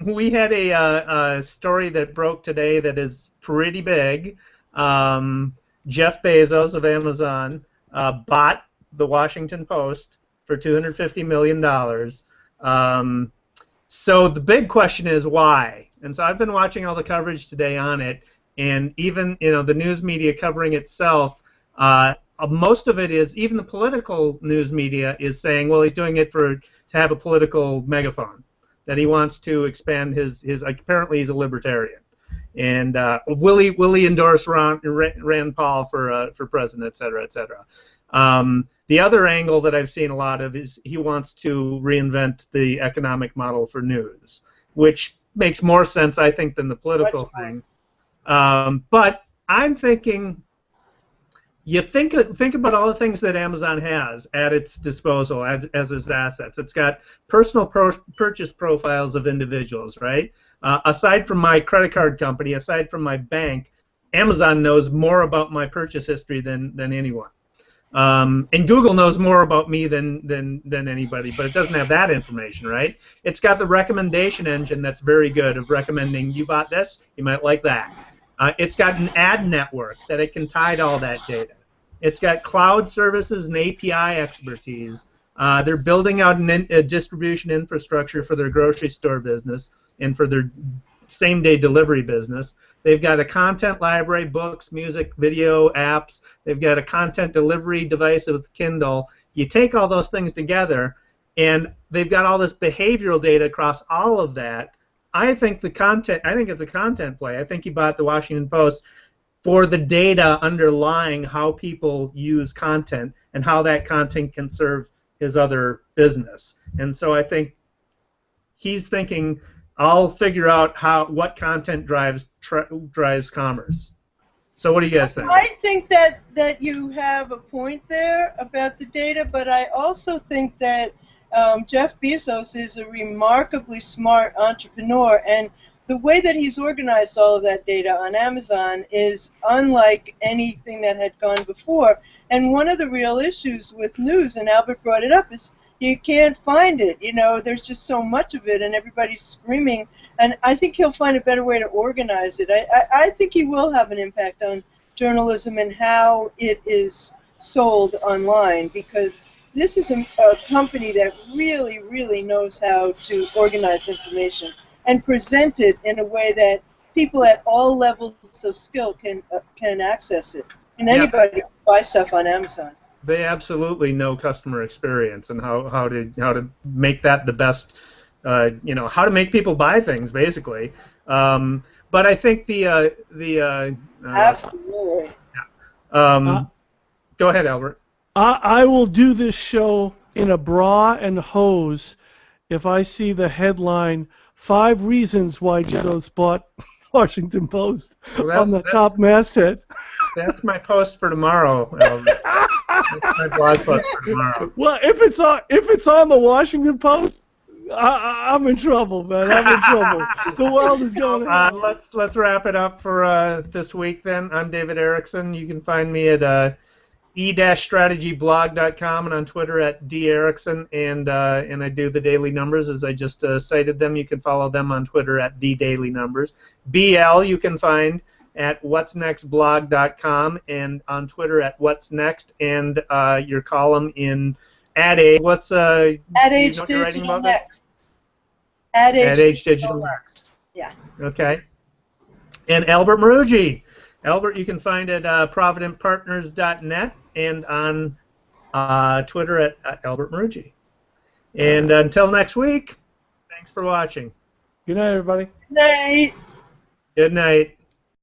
we had a story that broke today that is pretty big. Jeff Bezos of Amazon bought the Washington Post for $250 million. So the big question is why? And so I've been watching all the coverage today on it, and even the news media covering itself. Most of it is, even the political news media is saying, well, he's doing it to have a political megaphone, that he wants to expand his apparently he's a libertarian, and will he endorse Rand Paul for president, et cetera, et cetera. The other angle that I've seen a lot of is he wants to reinvent the economic model for news, which makes more sense, I think, than the political thing. But I'm thinking, you think about all the things that Amazon has at its disposal as its assets. It's got personal purchase profiles of individuals, right? Aside from my credit card company, aside from my bank, Amazon knows more about my purchase history than anyone. And Google knows more about me than anybody, but it doesn't have that information, right? It's got the recommendation engine that's very good of recommending, you bought this, you might like that. It's got an ad network that it can tie to all that data. It's got cloud services and API expertise. They're building out a distribution infrastructure for their grocery store business and for their same-day delivery business. They've got a content library, books, music, video, apps. They've got a content delivery device with Kindle. You take all those things together, and they've got all this behavioral data across all of that. I think it's a content play. I think he bought the Washington Post for the data underlying how people use content and how that content can serve his other business. And so I think he's thinking, I'll figure out what content drives commerce. So what do you guys think? I think that you have a point there about the data, but I also think that Jeff Bezos is a remarkably smart entrepreneur, and the way that he's organized all of that data on Amazon is unlike anything that had gone before. And one of the real issues with news, and Albert brought it up, is you can't find it. There's just so much of it, and everybody's screaming. And I think he'll find a better way to organize it. I think he will have an impact on journalism and how it is sold online, because this is a company that really, really knows how to organize information and present it in a way that people at all levels of skill can access it. And anybody can buy stuff on Amazon. They absolutely know customer experience and how to make that the best. How to make people buy things, basically. But I think absolutely. Go ahead, Albert. I will do this show in a bra and hose if I see the headline, 5 reasons why Bezos bought Washington Post on the top masthead. That's my post for tomorrow, Albert. That's my blog post for tomorrow. Well, if it's on the Washington Post, I'm in trouble, man. I'm in trouble. The world is going on. Let's wrap it up for this week, then. I'm David Erickson. You can find me at e-strategyblog.com and on Twitter at @DErickson, and I do the daily numbers as I just cited them. You can follow them on Twitter at @TheDailyNumbers. BL you can find at whatsnextblog.com and on Twitter at whatsnext, and your column in Ad Age. What's Ad Age Digital Next. Ad Age Digital Next. Yeah. Okay. And Albert Maruggi. Albert, you can find at providentpartners.net and on Twitter at Albert Maruggi. And until next week, thanks for watching. Good night, everybody. Good night. Good night.